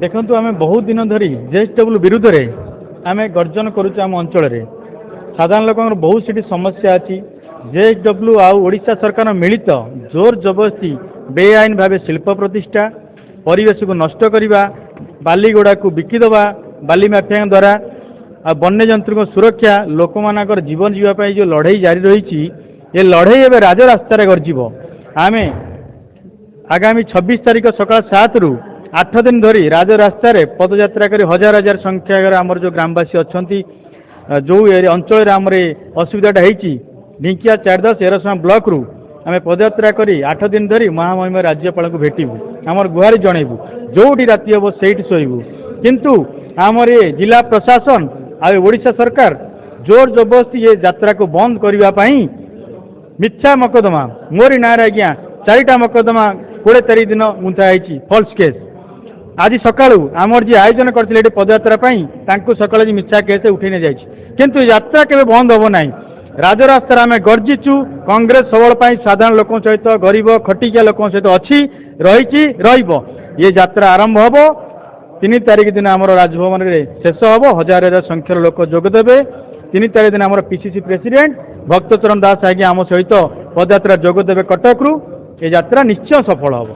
देखु आम बहुत दिन धरी जेएसडब्ल्यू विरुद्ध में आम गर्जन करुचे आम अंचल साधारण लोक बहुत सी समस्या अच्छी जेएसडब्ल्यू आशा सरकार मिलित जोर जबरदस्ती बेआईन भाव शिल्प प्रतिष्ठा परिवेश को नष्ट करने बालीगुड़ा को बिकिदवा बाली माफिया द्वारा वन्य जंतु सुरक्षा लोक मानकर जीवन जीवाई जो लड़ाई जारी रही ये लड़ाई एवं राजरास्तार गर्जीव आम आगामी 26 तारीख सकाल 7 रु 8 दिन धरी राजरास्तार पदयात्रा कर हजार हजार संख्या आमर जो ग्रामवासी अच्छा जो अंचल आम असुविधाटा होती ढिंकिया 410 एरसमा ब्लॉक रु आम पदयात्रा कर 8 दिन धरी महामहिम राज्यपाल को भेटू आमर गुहारी जनइबू जोटी राति हम से शोबू किंतु आमर ये जिला प्रशासन ओडिशा सरकार जोर जबरदस्ती ये यात्रा को बंद करने मिथ्या मकदमा मोरी ना आज्ञा 4टा मकदमा 20 तारीख दिन मुंथाई फल्स केस आज सकाळू आमर जी आयोजन करते पदयात्रा सकाल मिथ्या केस उठे जाए किंतु यात्रा केवे बंद हम ना राजरास्तार आम गर्जीचु कांग्रेस सबल साधारण लोक सहित गरीब खटिकिया लोक सहित अच्छी रही ये यात्रा आरंभ हम 3 तारीख दिन आम राजभवन में शेष हम हजार हजार संख्यार लोक जोगदेवे 3 तारीख दिन आम पीसीसी प्रेसिडेंट भक्तचरण दास आज्ञा आम सहित पदयात्रा जोगदेवे कटक रु ये यात्रा निश्चय सफल हम।